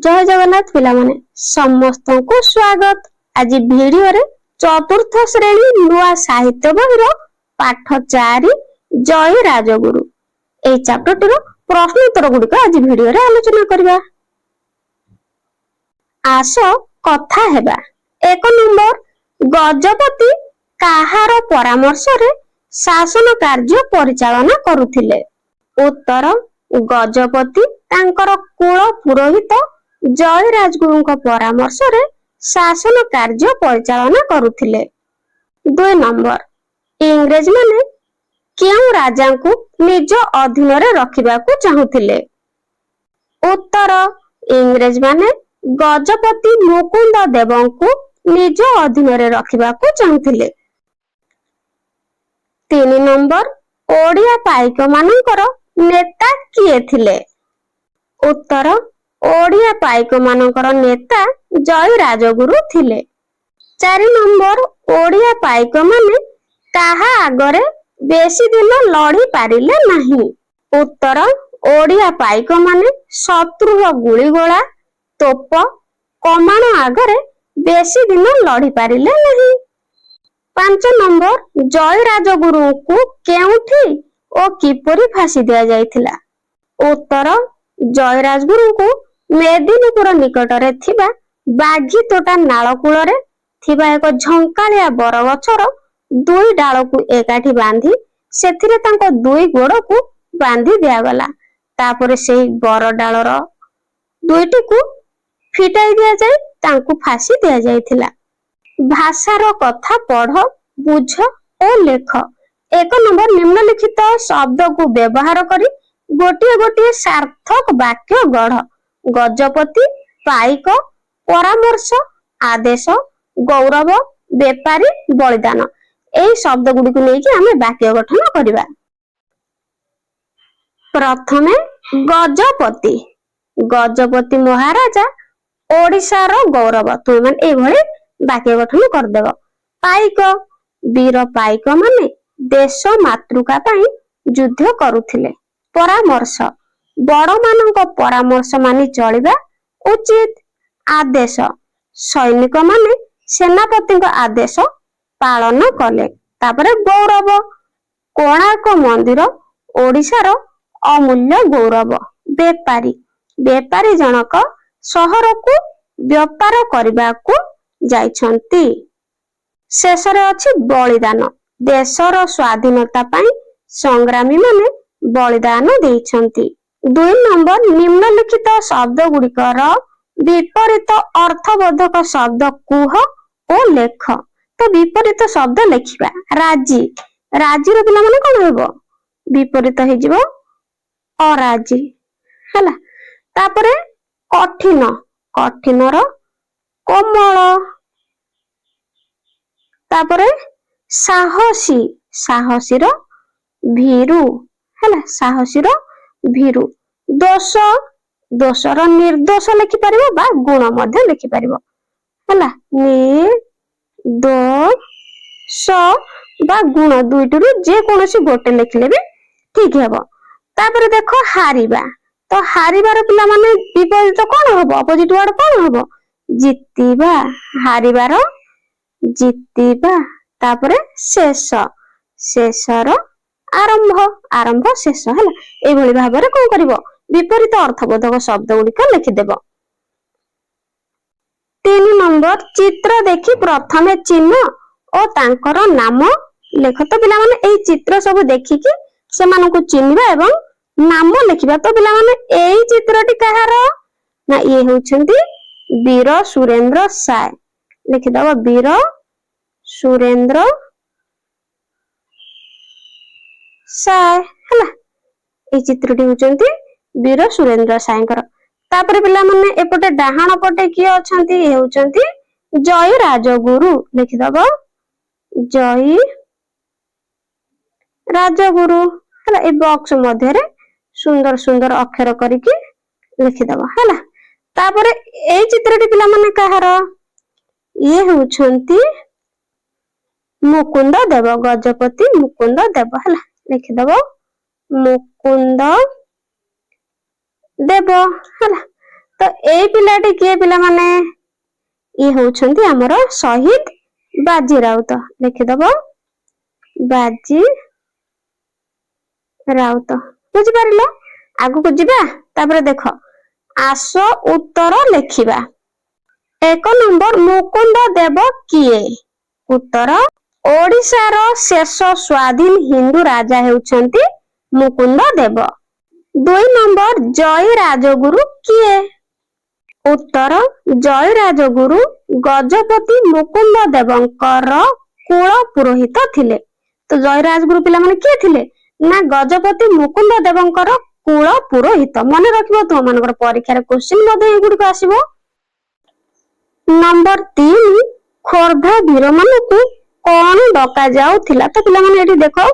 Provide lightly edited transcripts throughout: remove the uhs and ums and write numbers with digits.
जय जगन्नाथ पिला माने समस्त को स्वागत। आज वीडियो रे चतुर्थ श्रेणी नुआ साहित्य बहिर पाठ 4 जय राजगुरु ए चैप्टर टिरो प्रश्न उत्तर गुडिक आज वीडियो रे आलोचना करबा। आस कथा हेबा। 1 नंबर गजपति काहार परामर्श रे शासन कार्य परिचालना करुथिले। उत्तर गजपति तांकर कुल पुरोहित जय राजगुरु परामर्श रे शासन कार्य परिचालना करुथिले। 2 नंबर इंग्रेज माने क्यों राजा को निज अधीन रे रखिबा को चाहुथिले। उत्तर इंग्रेज माने गजपति मुकुंद देव को निज अधीन रे रखिबा को चाहुथिले। 3 नंबर ओडिया पाइक मानकर नेता किए थिले। उत्तर ओडिया पाइक मानकर नेता जय राजगुरु थिले। 4 नंबर ओडिया पाइक माने काहा आगरे बेसी दिन लड़ी पारिले नहीं। उत्तर ओडिया पाइक माने शत्रुर गुलीगोला तोप कमान आगरे बेसी दिन लड़ी पारिले नहीं। 5 नंबर जय राजगुरु को केउठी ओ किपरि फांसी दिया जायथिला। उत्तर जय राजगुरु को मेदिनीपुर निकट रे थिबा बाघी तोटा नालकूल रे थिबा एक झंकालिया बरगछर 2 डाल को एकाठी बांधी सेथिरे तांको 2 गोड़ को बांधी दिया गला। तापरे सेही बर डालर 2टी को फिटाई दिया जाय तांको फांसी दिया जायथिला। भाषार कथा पढ़ बुझ और लेख। 1 नंबर निम्नलिखित शब्द को व्यवहार करी गोटे गोटे सार्थक वाक्य गढ़। गजपति पाइक परामर्श आदेश गौरव बेपारी बलिदान एई शब्द गुडी को लेके हमें वाक्य गठन करिबा। प्रथमे गजपति गजपति महाराजा ओडिशार गौरव। तुम माने एई भली वाक्य गठन कर देबो। पाइक वीर पाइक माने देश मातृका पई युद्ध करुथिले। परामर्श बड़ मानक परामर्श मानि चलिबा उचित। आदेश सैनिक माने सेनापति आदेश पालन कले। तापरे गौरव कोणार्क मंदिर ओडिशार अमूल्य गौरव। बेपारी बेपारी जनक शहर को व्यापार करबा को जाइछंती। शेषरे अछि बलिदान देशर स्वाधीनता पई संग्रामी माने बलिदान देइछंती। 2 नंबर निम्नलिखित शब्द गुडिकर विपरीत अर्थबोधक शब्द कुह और लेख। तो विपरीत शब्द लेखिबा। राजी राजी रो पिला माने कोन हेबो विपरीत हे जिवो अराजी हला। तापरे कठिन कठिन रो कोमल। तापरे साहसी साहसी रो भीरु हला साहसी रो भीरु। दोष दोषर निर्दोष लिखि परिबो बा गुण मध्ये लिखि परिबो हला। नि दो स बा गुण दुइटरु जे कोनोसी गोटे लिखले भी ठीक हेबो। तापर देखो हारिबा। तो हारिबार पिला माने विपरीत कोन होबो अपोजिट वर्ड कोन होबो जितिबा। हारिबार जितिबा। तापर शेष शेषर आरंभ आरंभ शेष हला। एई भली भाबरे कोन करिवो विपरीत अर्थबोधक शब्द गुडी का लिखि देबो। 3 नंबर चित्र देखि प्रथमे चिन्ह और तांकर नाम लेख। तो पिला माने एई चित्र सब देखि कि से मानु को चिन्हबा एवं नाम लिखिबा। तो पिला माने एई चित्रटी कहार ना ये होछंती वीर सुरेंद्र साय लिखि दबो। वीर सुरेंद्र साय हला। ए चित्रटी होचंती वीर सुरेंद्र सायकर। तापर पिला माने एपटे डाहाण पटे किए अछंती ए होचंती जय राजगुरु लिखि दबो। जय राजगुरु हला। ए बॉक्स मध्य रे सुंदर सुंदर अक्षर करिकि लिखि दबो हला। तापर ए चित्रटी पिला माने कहार ये होचंती मुकुंद देव। गजपति मुकुंद देव हला लिखि दबो मुकुंद देव हला। तो एई पिलाटी किए पिला माने ये होउछंती हमर शहीद बाजी राउत लिखि दबो बाजी राउत बुझि पारिलो आगु को जिबा तापर देखो आस उत्तर लेखिबा 1 नंबर मुकुंद देव किए उत्तर ओडिशार शेष स्वाधीन हिंदू राजा हेउछंती मुकुंद देव 2 नंबर जय राजगुरु किए उत्तर जय राजगुरु गजपति मुकुंद देवंकर कुल पुरोहित थिले तो जय राजगुरु पिला माने किए थिले ना गजपति मुकुंद देवंकर कुल पुरोहित मन रखिबो तो मानकर परीक्षा रे क्वेश्चन मध्ये एगुडी को आसीबो नंबर 3 खोर्धा वीर मानकु कोन डका जाउथिला तो पिला माने एठी देखो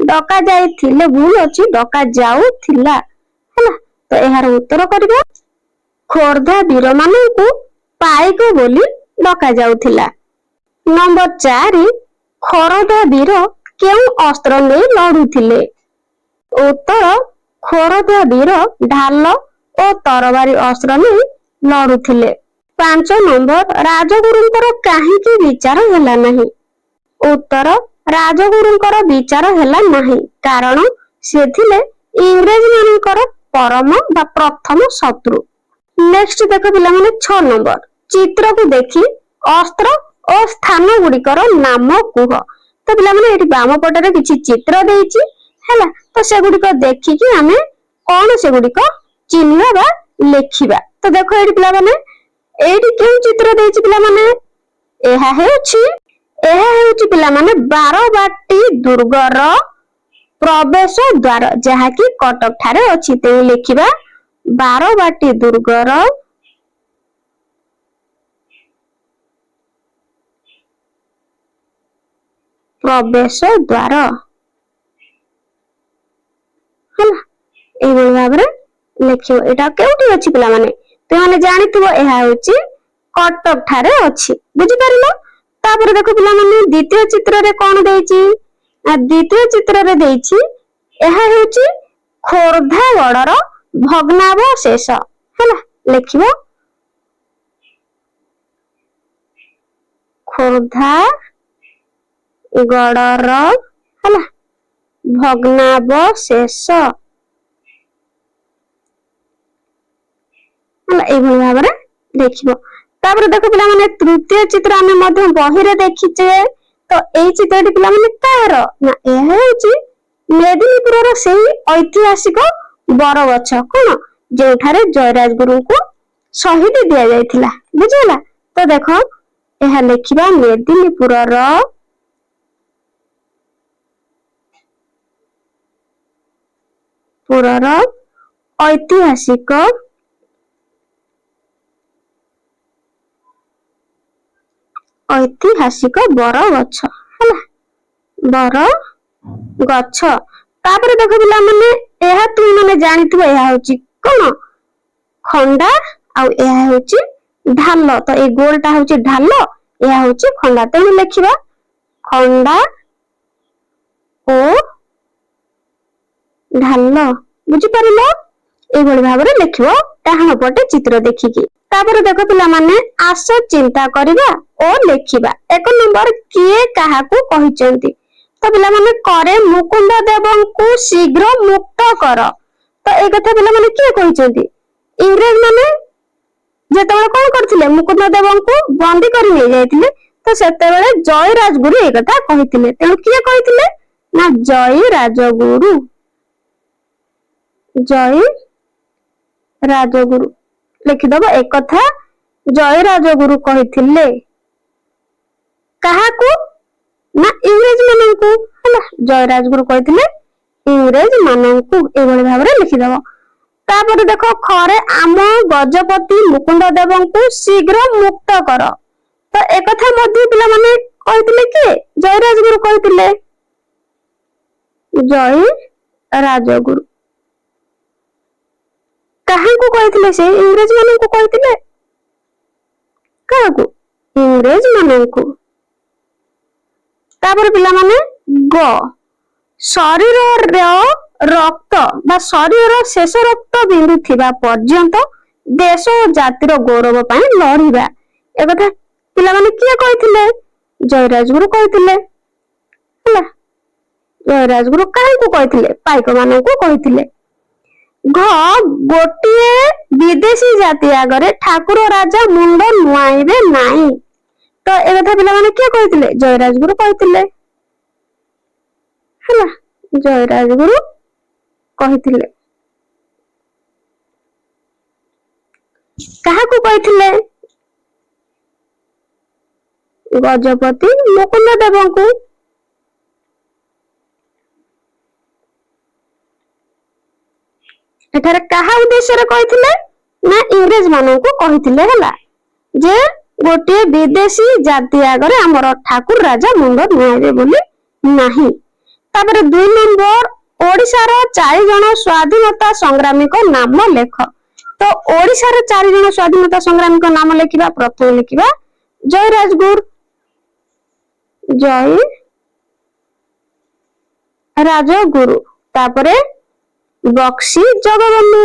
डका जाइथिले भूल अछि डका जाउथिला हला तो एहार उत्तर करबा खोर्धा वीर मानकु पाइक बोली डका जाउथिला नंबर 4 खोर्धा वीर केउ अस्त्र नै लडुथिले उत्तर खोर्धा वीर ढाल और तरवारी अस्त्र नै लडुथिले 5 नंबर राजगुरुंकर काहीकि विचार होला नाही उत्तर राजगुरुंकर विचार होला नाही कारण से थिले इंग्रज मानकर परम बा प्रथम शत्रु नेक्स्ट देखो पिला माने 6 नंबर चित्र को देखि अस्त्र और स्थान गुड़िकर नाम कुह तो पिला माने एठी बाम पटरे किछि चित्र देइछि हैला तो से गुड़िक देखि कि हमें कोन से गुड़िक चिन्हबा बा लेखिबा तो देखो एठी पिला माने एठी केउ चित्र देइछि पिला माने एहा हेउछि पिला माने 12 बाटी दुर्गर प्रवेश द्वार जहा कि कटक ठारे अछि ते लेखिबा 12 बाटी दुर्गर प्रवेश द्वार हला ए बोल भाबरे लेखियो एटा केउटी अछि पिला माने ते माने जानिथिबो एहा होछि कटक ठारे अछि बुझि पारिलो तापर देखो पिला माने द्वितीय चित्र रे कोन देइछि आ द्वितीय चित्र रे देइछि एहा होछि खोर्धा गडर भग्नावशेष हला लेखिबो खोर्धा गडर हला भग्नावशेष हला ए भली भाबरे देखिबो तापर देखो पिला माने तृतीय चित्र आमे मध्य बही रे देखिचे तो एई चित्रटी पिला माने तार ना ए हेउची मेदिनीपुर रो सेही ऐतिहासिक बरगछ कोन जेठारे जयराज गुरु को शहीद दिया जायथिला बुझला तो देखो एहा लेखिबा मेदिनीपुर रो पुरर ऐतिहासिक बरगछ हला बर गछ तापर देखो पिला माने एहा तू माने जानिथिबो एहा होची कोन खंडा आ एहा होची ढाल तो ए गोलटा होची ढाल एहा होची खंडा तो लेखिबा खंडा ओ ढाल बुझि पारिलो ए भली भाबरे लेखिबो डाहाण पटे चित्र देखिकी तापर देखो पिला माने आस चिंता करिबा ओ लेखिबा 1 नंबर किए काहाकू कहिचंती तो पिला माने करे मुकुंद देवंकु शीघ्र मुक्त कर तो ए कथा पिला माने किए कहिचंती इंग्रज माने जेतबेले कोन करथिले मुकुंद देवंकु बंदी करि नै जायथिले तो सेतेबेले जय राजगुरु ए कथा कहिथिले तेनु किए कहिथिले ना जय राजगुरु लिखि दबो एक कथा जय राजगुरु कहिथिले काहाकू ना इंग्रज माननकू हला जय राजगुरु कहिथिले इंग्रज माननकू ए भली भाबरे लिखि दबो तापर देखो खरे आम गजपति मुकुंद देवंकु शीघ्र मुक्त कर तो एक कथा मध्ये पिला माने कहिथिले के जय राजगुरु कहिथिले जय राजगुरु काहाकू कहिथिले से इंग्रज माननकू कहिथिले काहाकू इंग्रज माननकू तापर पिला माने ग शरीर रक्त बा शरीर शेष रक्त बिंदु थिबा पर्यंत ଦେଶ ଓ ଜାତିର ଗୌରବ ପାଇଁ ଲଢିବା। ଏକଥା ପିଲାମାନେ କିଏ କହିଥିଲେ? ଜୟୀରାଜଗୁରୁ କହିଥିଲେ ହେଲା। ଜୟୀରାଜଗୁରୁ କାହାକୁ କହିଥିଲେ? ପାଇକ ମାନଙ୍କୁ କହିଥିଲେ। ଗୋଟିଏ ବିଦେଶୀ ଜାତି ଆଗରେ ଠାକୁର ରାଜା ମୁଣ୍ଡ ନୁଆଇବେ ନାହିଁ। ତ ଏକଥା ପିଲାମାନେ କିଏ କହିଥିଲେ? ଜୟୀରାଜଗୁରୁ କହିଥିଲେ ହେଲା। ଜୟୀରାଜଗୁରୁ କହିଥିଲେ। କାହାକୁ କହିଥିଲେ? ଗଜପତି ମୁକୁନ୍ଦ ଦେବଙ୍କୁ। ଏଠାରେ କାହା ଉଦ୍ଦେଶ୍ୟରେ କହିଥିଲେ? ନା ଇଂରେଜ ମାନଙ୍କୁ କହିଥିଲେ ହେଲା, ଯେ ଗୋଟିଏ ବିଦେଶୀ ଜାତି ଆଗରେ ଆମର ଠାକୁର ରାଜା ମୁଣ୍ଡ ନୁଆଇବେ ବୋଲି ନାହିଁ। ତାପରେ 2 ନମ୍ବର, ଓଡିଶାର 4 ଜଣ ସ୍ୱାଧୀନତା ସଂଗ୍ରାମୀଙ୍କ ନାମ ଲେଖ। ତ ଓଡିଶାର 4 ଜଣ ସ୍ୱାଧୀନତା ସଂଗ୍ରାମୀଙ୍କ ନାମ ଲେଖିବା। ପ୍ରଥମେ ଲେଖିବା ଜୟୀରାଜଗୁରୁ, ଜୟୀରାଜଗୁରୁ। ତାପରେ ବକ୍ସି ଜଗବନ୍ଧୁ,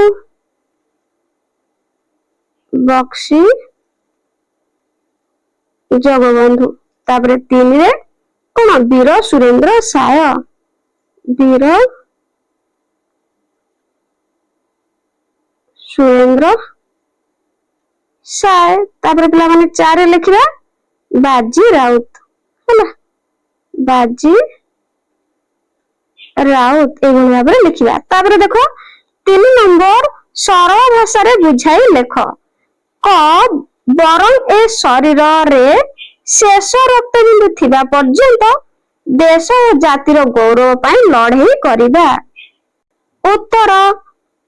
ବକ୍ସି ଜଗବନ୍ଧୁ। ତାପରେ 3 ରେ କଣ? ବୀର ସୁରେନ୍ଦ୍ର ସାୟ, ବୀର ସୁରେନ୍ଦ୍ର ସାୟ। ତାପରେ ପିଲାମାନେ 4 ରେ ଲେଖିବା ବାଜି ରାଉତ ହେଲା, ବାଜି ରାଉତ ଏଇଭଳି ଭାବରେ ଲେଖିବା। ତାପରେ ଦେଖ 3 ନମ୍ବର, ସରଳ ଭାଷାରେ ବୁଝାଇ ଲେଖ। କ ବରଂ ଏ ଶରୀରରେ ଶେଷ ରକ୍ତବିନ୍ଦୁ ଥିବା ପର୍ଯ୍ୟନ୍ତ ଦେଶ ଓ ଜାତିର ଗୌରବ ପାଇଁ ଲଢେଇ କରିବା। ଉତ୍ତର,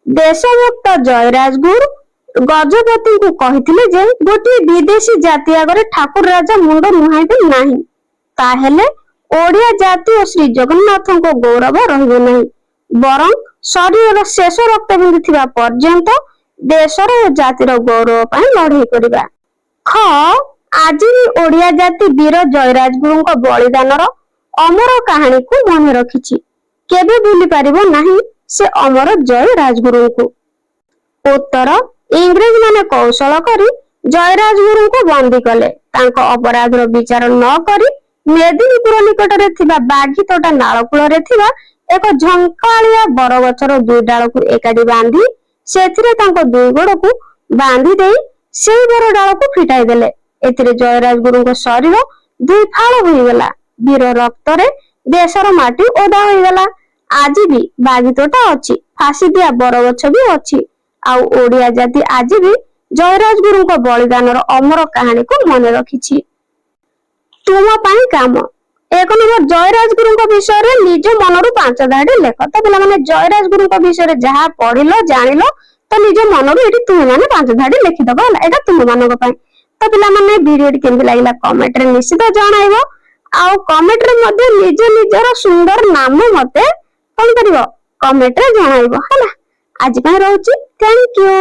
ଦେଶଭକ୍ତ ଜୟୀରାଜଗୁରୁ ଗଜପତିଙ୍କୁ କହିଥିଲେ ଯେ ଗୋଟିଏ ବିଦେଶୀ ଜାତି ଆଗରେ ଠାକୁର ରାଜା ମୁଣ୍ଡ ନୁଆଇବେ ନାହିଁ, ତାହେଲେ ଓଡିଆ ଜାତି ଓ ଶ୍ରୀ ଜଗନ୍ନାଥଙ୍କ ଗୌରବ ରହିବ ନାହିଁ, ବରଂ ଶରୀରର ଶେଷ ରକ୍ତବିନ୍ଦୁ ଥିବା ପର୍ଯ୍ୟନ୍ତ ଦେଶର ଓ ଜାତିର ଗୌରବ ପାଇଁ ଲଢେଇ କରିବା। ଖ ଆଜି ବି ଓଡିଆ ଜାତି ବୀର ଜୟୀରାଜଗୁରୁଙ୍କ ବଳିଦାନର ଅମର କାହାଣୀକୁ ମନେ ରଖିଛି, କେବେ ଭୁଲି ପାରିବ ନାହିଁ ସେ ଅମର ଜୟୀରାଜଗୁରୁଙ୍କୁ। ଉତ୍ତର, ଇଂରେଜ ମାନେ କୌଶଳ କରି ଜୟୀରାଜଗୁରୁଙ୍କୁ ବନ୍ଦୀ କଲେ। ତାଙ୍କ ଅପରାଧର ବିଚାର ନ କରି ମେଦିନୀପୁର ନିକଟରେ ଥିବା ବାଘିତୋଟା ନାଳ କୂଳରେ ଥିବା ଏକ ଝଙ୍କାଳିଆ ବରଗଛର 2 ଡାଳକୁ ଏକାଠି ବାନ୍ଧି ସେଥିରେ ତାଙ୍କ 2 ଗୋଡକୁ ବାନ୍ଧି ଦେଇ ସେଇ ବର ଡାଳକୁ ଫିଟାଇ ଦେଲେ। ଏଥିରେ ଜୟୀରାଜଗୁରୁଙ୍କ ଶରୀର 2 ଫାଳ ହୋଇଗଲା। ବୀର ରକ୍ତରେ ଦେଶର ମାଟି ଓଦା ହୋଇଗଲା। ଆଜି ବି ବାଘିତୋଟା ଅଛି, ଫାଶିଦିଆ ବରଗଛ ବି ଅଛି, ଆଉ ଓଡିଆ ଜାତି ଆଜି ବି ଜୟୀରାଜଗୁରୁଙ୍କ ବଳିଦାନର ଅମର କାହାଣୀକୁ ମନେ ରଖିଛି। ତୁମ ପାଇଁ କାମ। 1 ନମ୍ବର, ଜୟୀରାଜଗୁରୁଙ୍କ ବିଷୟରେ ନିଜ ମନରୁ 5 ଧାଡି ଲେଖ। ତ ପିଲାମାନେ ଜୟୀରାଜଗୁରୁଙ୍କ ବିଷୟରେ ଯାହା ପଢିଲ ଜାଣିଲ, ତ ନିଜ ମନରୁ ଏଠି ତୁମେ ମାନେ 5 ଧାଡି ଲେଖିଦବ ହେଲା। ଏଟା ତୁମ ମାନଙ୍କ ପାଇଁ। ତ ପିଲାମାନେ ଭିଡିଓଟି କେମିତି ଲାଗିଲା କମେଣ୍ଟରେ ନିଶ୍ଚିତ ଜଣାଇବ, ଆଉ କମେଣ୍ଟରେ ମଧ୍ୟ ନିଜ ନିଜର ସୁନ୍ଦର ନାମ ମତେ କଣ କରିବ? କମେଣ୍ଟରେ ଜଣାଇବ ହେଲା। ଆଜି ପାଇଁ ରହୁଛି, ଥ୍ୟାଙ୍କ ୟୁ।